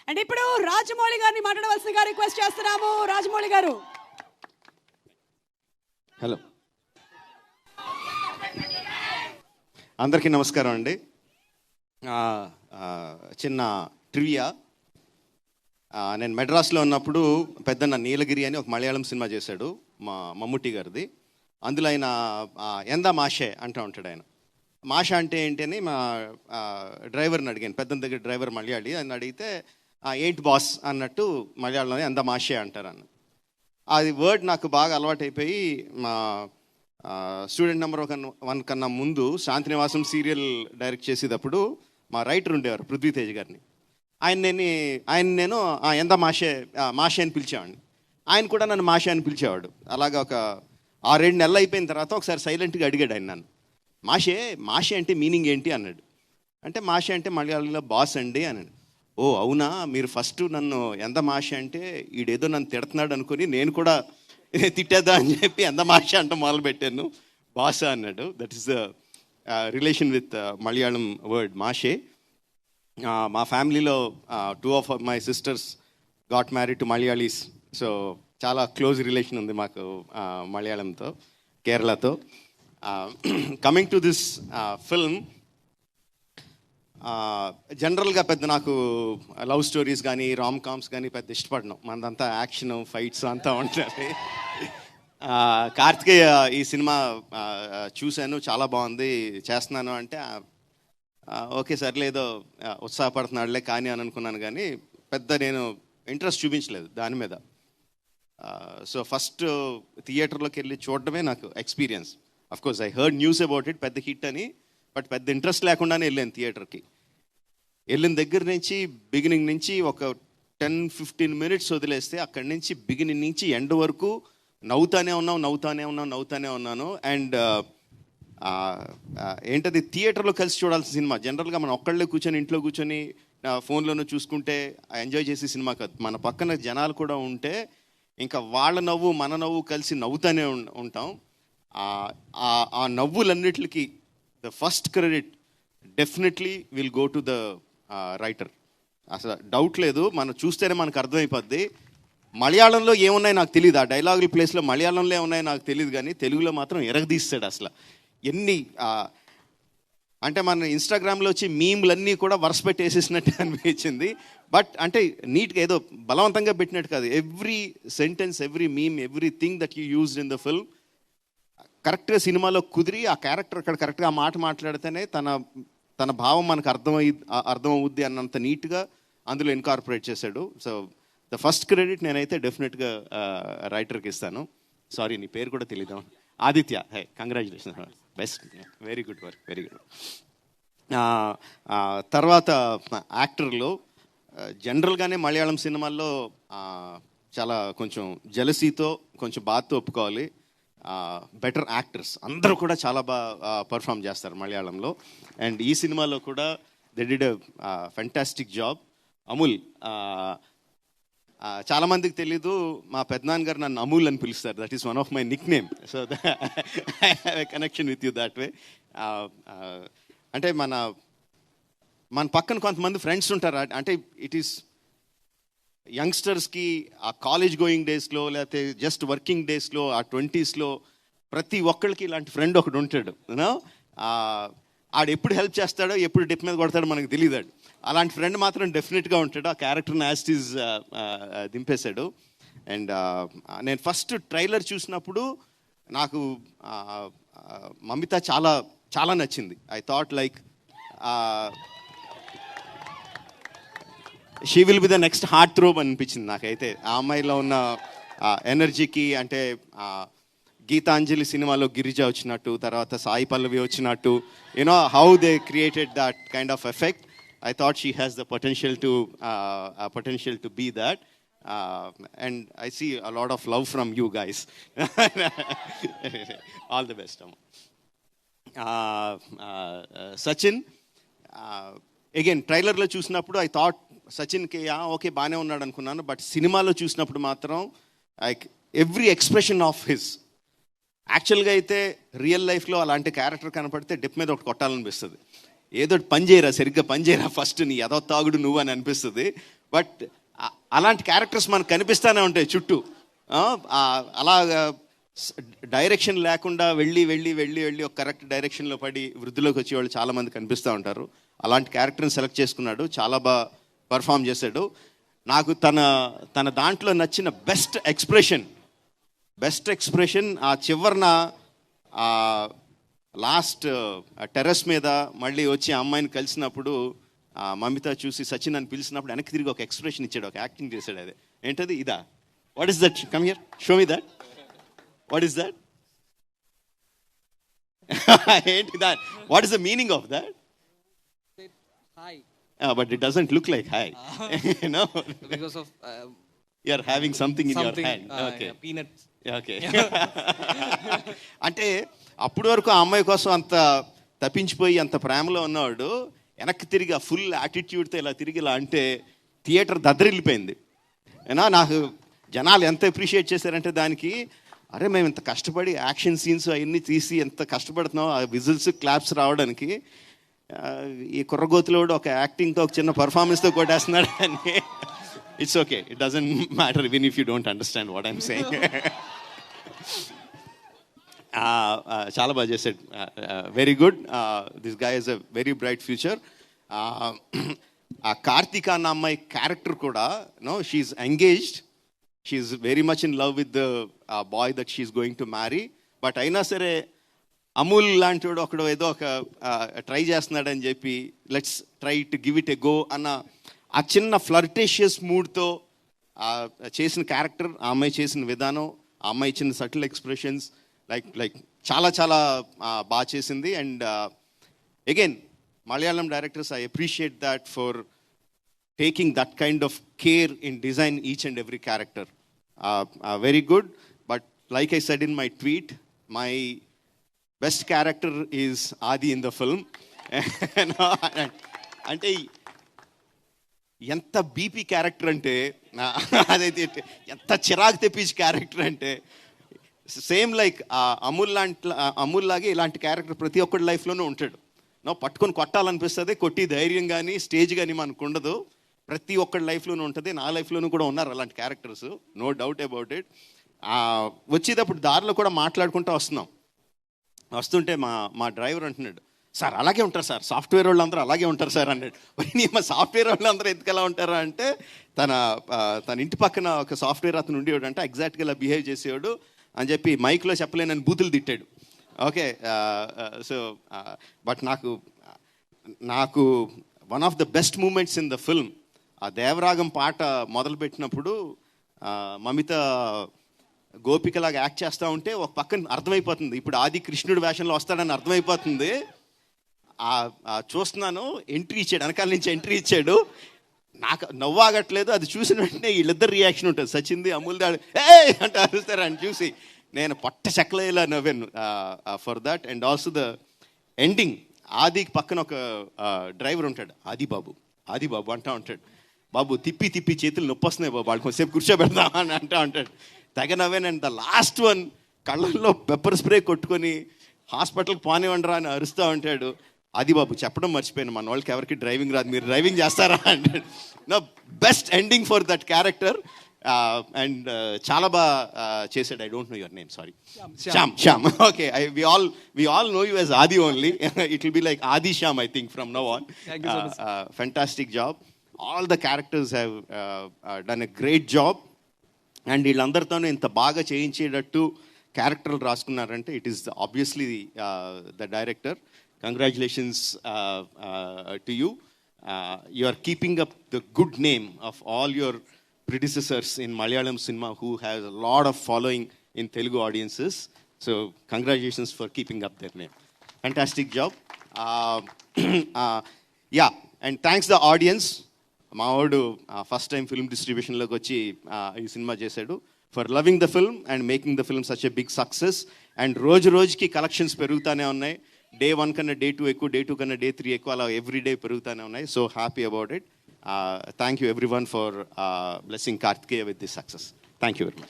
And ఇప్పుడు రాజమౌళి గారిని మాట్లాడవలసిందిగా రిక్వెస్ట్ చేస్తున్నాము. రాజమౌళి గారు. హలో, అందరికీ నమస్కారం అండి. చిన్న ట్రివియా. నేను మెడ్రాస్లో ఉన్నప్పుడు పెద్దన్న నీలగిరి అని ఒక మలయాళం సినిమా చేశాడు, మా మమ్ముట్టి గారిది. అందులో ఆయన ఎందా మాషే అంటూ ఉంటాడు. ఆయన మాష అంటే ఏంటి అని మా డ్రైవర్ని అడిగాను. పెద్దన్న దగ్గర డ్రైవర్ మలయాళి. అని అడిగితే ఏంటి బాస్ అన్నట్టు మలయాళంలో ఎందా మాషే అంటారు అన్న. అది వర్డ్ నాకు బాగా అలవాటైపోయి మా స్టూడెంట్ నెంబర్ 1 కన్నా ముందు శాంతినివాసం సీరియల్ డైరెక్ట్ చేసేటప్పుడు మా రైటర్ ఉండేవారు పృథ్వీతేజ్ గారిని. ఆయన నేను ఎంత మాషే అని పిలిచేవాడిని. ఆయన కూడా నన్ను మాషే అని పిలిచేవాడు. అలాగా ఒక 6-7 నెలలు అయిపోయిన తర్వాత ఒకసారి సైలెంట్గా అడిగాడు ఆయన నన్ను, మాషే అంటే మీనింగ్ ఏంటి అన్నాడు. అంటే మాషే అంటే మలయాళంలో బాస్ అండి అన్నాడు. ఓ అవునా, మీరు ఫస్ట్ నన్ను ఎంత మాషే అంటే ఈడేదో నన్ను తిడుతున్నాడు అనుకుని నేను కూడా తిట్టేద్దా అని చెప్పి ఎంత మాషే అంటే మొదలుపెట్టాను. బాసా అన్నాడు. That is the relation with Malayalam word mashe. మా ఫ్యామిలీలో 2 of my sisters got married to Malayalis. So చాలా క్లోజ్ రిలేషన్ ఉంది మాకు మలయాళంతో, కేరళతో. కమింగ్ టు దిస్ ఫిల్మ్, జనరల్గా పెద్ద నాకు లవ్ స్టోరీస్ కానీ రామ్ కామ్స్ కానీ పెద్ద ఇష్టపడను. మనదంతా యాక్షన్ ఫైట్స్ అంతా ఉంటుంది. కార్తికేయ ఈ సినిమా చూశాను, చాలా బాగుంది, చేస్తున్నాను అంటే ఓకే సర్లేదో ఉత్సాహపడుతున్నాడులే కానీ అని అనుకున్నాను. కానీ పెద్ద నేను ఇంట్రెస్ట్ చూపించలేదు దాని మీద. సో ఫస్ట్ థియేటర్లోకి వెళ్ళి చూడడమే నాకు experience. Of course I heard news about it, పెద్ద హిట్ అని, బట్ పెద్ద ఇంట్రెస్ట్ లేకుండానే వెళ్ళాను థియేటర్కి. వెళ్ళిన దగ్గర నుంచి బిగినింగ్ నుంచి ఒక 10-15 మినిట్స్ వదిలేస్తే అక్కడి నుంచి బిగినింగ్ నుంచి ఎండ్ వరకు నవ్వుతానే ఉన్నాను. అండ్ ఏంటది, థియేటర్లో కలిసి చూడాల్సిన సినిమా. జనరల్గా మనం ఒక్కళ్ళే కూర్చొని ఇంట్లో కూర్చొని ఫోన్లోనూ చూసుకుంటే ఎంజాయ్ చేసే సినిమా కాదు. మన పక్కన జనాలు కూడా ఉంటే ఇంకా వాళ్ళ నవ్వు మన నవ్వు కలిసి నవ్వుతానే ఉంటాం. ఆ నవ్వులన్నిటికీ the first credit definitely will go to the writer. అసలు డౌట్ లేదు, మనం చూస్తేనే మనకు అర్థమైపోద్ది. మలయాళంలో ఏమున్నాయి నాకు తెలియదు, ఆ డైలాగుల ప్లేస్లో మలయాళంలో ఏమున్నాయి నాకు తెలియదు, కానీ తెలుగులో మాత్రం ఎరగదీస్తాడు. అసలు ఎన్ని అంటే మన ఇన్స్టాగ్రామ్లో వచ్చి మీమ్లన్నీ కూడా వరుస పెట్టి వేసేసినట్టు అనిపించింది. బట్ అంటే నీట్గా ఏదో బలవంతంగా పెట్టినట్టు కాదు. Every sentence, every meme, everything that you used in the film కరెక్ట్గా సినిమాలో కుదిరి ఆ క్యారెక్టర్ అక్కడ కరెక్ట్గా ఆ మాట మాట్లాడితేనే తన భావం మనకు అర్థమవుద్ది అన్నంత నీట్గా అందులో ఇన్కార్పొరేట్ చేశాడు. సో ద ఫస్ట్ క్రెడిట్ నేనైతే డెఫినెట్గా రైటర్కి ఇస్తాను. సారీ, నీ పేరు కూడా తెలీదు. Aditya. Hey, congratulation, best, very good work, very good. తర్వాత యాక్టర్లో జనరల్గానే మలయాళం సినిమాల్లో చాలా కొంచెం జెలసీతో కొంచెం బాధతో ఒప్పుకోవాలి. బెటర్ యాక్టర్స్ అందరూ కూడా చాలా బాగా పర్ఫామ్ చేస్తారు మలయాళంలో. అండ్ ఈ సినిమాలో కూడా they did a fantastic job. Amul, చాలామందికి తెలీదు, మా పెద్దనాన్నగారు నన్ను అమూల్ అని పిలుస్తారు. That is one of my Nick name. So I have a connection with you that way. అంటే మన పక్కన కొంతమంది ఫ్రెండ్స్ ఉంటారు. అంటే ఇట్ ఈస్ యంగ్స్టర్స్కి ఆ కాలేజ్ గోయింగ్ డేస్లో లేకపోతే జస్ట్ వర్కింగ్ డేస్లో ఆ 20sలో ప్రతి ఒక్కరికి ఇలాంటి ఫ్రెండ్ ఒకడు ఉంటాడు. ఆడు ఎప్పుడు హెల్ప్ చేస్తాడో ఎప్పుడు డిప్ మీద కొడతాడో మనకు తెలియదు. అలాంటి ఫ్రెండ్ మాత్రం డెఫినెట్గా ఉంటాడు. ఆ క్యారెక్టర్ని యాస్టీజ్ దింపేశాడు. అండ్ నేను ఫస్ట్ ట్రైలర్ చూసినప్పుడు నాకు మమిత చాలా చాలా నచ్చింది. I thought like she will be the next heart throb అనిపించింది నాకైతే. ఆ అమ్మాయిలో ఉన్న ఎనర్జీకి, అంటే గీతాంజలి సినిమాలో గిరిజ వచ్చినట్టు, తర్వాత సాయి పల్లవి వచ్చినట్టు, you know how they created that kind of effect. I thought she has the potential to be that. And I see a lot of love from you guys. All the best. Sachin, again ట్రైలర్లో చూసినప్పుడు I thought సచిన్కి okay బాగానే ఉన్నాడు అనుకున్నాను. But సినిమాలో చూసినప్పుడు మాత్రం like every expression of his, యాక్చువల్గా అయితే రియల్ లైఫ్లో అలాంటి క్యారెక్టర్ కనపడితే డిప్ మీద ఒకటి కొట్టాలనిపిస్తుంది. ఏదో పని చేయరా, సరిగ్గా పని చేయరా, ఫస్ట్ నీ ఏదో తాగుడు నువ్వు అని అనిపిస్తుంది. బట్ అలాంటి క్యారెక్టర్స్ మనకు కనిపిస్తూనే ఉంటాయి చుట్టూ. అలాగా డైరెక్షన్ లేకుండా వెళ్ళి వెళ్ళి వెళ్ళి వెళ్ళి ఒక కరెక్ట్ డైరెక్షన్లో పడి వృద్ధిలోకి వచ్చే వాళ్ళు చాలామంది కనిపిస్తూ ఉంటారు. అలాంటి క్యారెక్టర్ని సెలెక్ట్ చేసుకున్నాడు, చాలా బాగా పర్ఫామ్ చేశాడు. నాకు తన దాంట్లో నచ్చిన బెస్ట్ ఎక్స్ప్రెషన్ ఆ చివరిన లాస్ట్ టెర్రస్ మీద మళ్ళీ వచ్చి అమ్మాయిని కలిసినప్పుడు మమిత చూసి సచిన్ అని పిలిచినప్పుడు వెనక్కి తిరిగి ఒక ఎక్స్ప్రెషన్ ఇచ్చాడు, ఒక యాక్టింగ్ చేశాడు. అదే ఏంటది? ఇదా? What is that? Come here, show me that. What is that? ఏంటి that? What is the meaning of that? Hi. But it doesn't look like hi. No, Because of you are having something in your hand. Okay. yeah, peanuts. Okay. అంటే అప్పటి వరకు ఆ అమ్మాయి కోసం అంత తప్పించిపోయి అంత ప్రేమలో ఉన్నవాడు వెనక్కి తిరిగి ఆ ఫుల్ యాటిట్యూడ్తో ఇలా తిరిగి ఇలా అంటే థియేటర్ దద్దరిల్లిపోయింది. నాకు జనాలు ఎంత అప్రిషియేట్ చేశారంటే దానికి, అరే మేము ఇంత కష్టపడి యాక్షన్ సీన్స్ అవన్నీ తీసి ఎంత కష్టపడుతున్నాం ఆ విజిల్స్ క్లాప్స్ రావడానికి, ఈ కుర్రగోతులోడు ఒక యాక్టింగ్తో ఒక చిన్న పర్ఫార్మెన్స్తో కొట్టేస్తున్నాడు అని. It's okay, it doesn't matter even if you don't understand what I'm saying. చాలా బాగా చేశాడు, very good. This guy is a very bright future. ఆ కార్తిక అన్న అమ్మాయి క్యారెక్టర్ కూడా she's engaged, she's very much in love with the boy that she's going to marry. But అయినా సరే అమూల్ లాంటి వాడు ఒకడు ఏదో ఒక ట్రై చేస్తున్నాడని చెప్పి let's try to give it a go అన్న ఆ చిన్న ఫ్లర్టేషియస్ మూడ్తో చేసిన క్యారెక్టర్, ఆ అమ్మాయి చేసిన విధానం, ఆ అమ్మాయి ఇచ్చిన సటిల్ ఎక్స్ప్రెషన్స్ లైక్ చాలా చాలా బాగా చేసింది. And again Malayalam directors, I appreciate that for taking that kind of care in design each and every character. Very good. But like I said in my tweet, my best character is ఆది in the film. అంటే ఎంత BP character అంటే, అదైతే ఎంత చిరాకు తెప్పించే character అంటే, same like Amul లాగే ఇలాంటి క్యారెక్టర్ ప్రతి ఒక్కరి లైఫ్లోనూ ఉంటాడు. పట్టుకొని కొట్టాలనిపిస్తుంది, కొట్టి ధైర్యం కానీ స్టేజ్ కానీ మనకు ఉండదు. ప్రతి ఒక్కరి లైఫ్లోనూ ఉంటుంది, నా లైఫ్లోనూ కూడా ఉన్నారు అలాంటి characters, no doubt about it. వచ్చేటప్పుడు దారిలో కూడా మాట్లాడుకుంటూ వస్తుంటే మా డ్రైవర్ అంటున్నాడు, సార్ అలాగే ఉంటారు సార్, సాఫ్ట్వేర్ వాళ్ళందరూ అలాగే ఉంటారు సార్ అన్నాడు. మా సాఫ్ట్వేర్ వాళ్ళందరూ ఎందుకు ఎలా ఉంటారా అంటే, తన ఇంటి పక్కన ఒక సాఫ్ట్వేర్ అతను ఉండేవాడు అంటే ఎగ్జాక్ట్గా ఇలా బిహేవ్ చేసేవాడు అని చెప్పి మైక్లో చెప్పలేనని బూతులు తిట్టాడు. ఓకే. సో బట్ నాకు one of the best moments in the film, ఆ దేవరాగం పాట మొదలుపెట్టినప్పుడు మమిత గోపికలాగా యాక్ట్ చేస్తూ ఉంటే ఒక పక్కన అర్థమైపోతుంది ఇప్పుడు ఆది కృష్ణుడి వేషంలో వస్తాడని అర్థమైపోతుంది. చూస్తున్నాను, ఎంట్రీ ఇచ్చాడు, వెనకాల నుంచి ఎంట్రీ ఇచ్చాడు. నాకు నవ్వాగట్లేదు, అది చూసిన వెంటనే వీళ్ళిద్దరు రియాక్షన్ ఉంటుంది, సచింది అమూల్ దాడు ఏ అంటే అరుస్తారు అని చూసి నేను పట్ట చెక్కలేలా నవ్వాను for that. And also the ending, ఆదికి పక్కన ఒక డ్రైవర్ ఉంటాడు, ఆది బాబు అంటూ ఉంటాడు, బాబు తిప్పి తిప్పి చేతులు నొప్పి వస్తున్నాయి బాబు, వాళ్ళు కొంచెంసేపు కూర్చోబెడదాం అని అంటూ ఉంటాడు. తెగ నవ్వాను. అండ్ ద లాస్ట్ వన్ కళ్ళల్లో పెప్పర్ స్ప్రే కొట్టుకొని హాస్పిటల్కి పోనివ్వండిరా అని అరుస్తూ ఉంటాడు. అది బాబు చెప్పడం మర్చిపోయాను, మన వాళ్ళకి ఎవరికి డ్రైవింగ్ రాదు, మీరు డ్రైవింగ్ చేస్తారా అంటాడు. నా best ending for that character. And చాలా బాగా చేశాడు. I don't know your name, sorry. Shyam. Okay, we all know you as Adi only. It will be like Adi Shyam, I think, from now on. Thank you so much. Fantastic job. All the characters have done a great job. And వీళ్ళందరితోనూ ఇంత బాగా చేయించేటట్టు క్యారెక్టర్లు రాసుకున్నారంటే it is obviously the director. Congratulations to you. You are keeping up the good name of all your predecessors in Malayalam cinema who has a lot of following in Telugu audiences. So congratulations for keeping up their name. Fantastic job. Yeah, and thanks the audience. మా వాడు first time film డిస్ట్రిబ్యూషన్లోకి వచ్చి ఈ సినిమా చేశాడు. For loving the film and making the film such a big success. And రోజుకి collections పెరుగుతూనే ఉన్నాయి. Day 1 కన్నా Day 2 ఎక్కువ, Day 2 కన్నా Day 3 ఎక్కువ, అలా ఎవ్రీ డే పెరుగుతూనే ఉన్నాయి. So happy about it. Thank you everyone for blessing Kartikeya with this success. Thank you very much.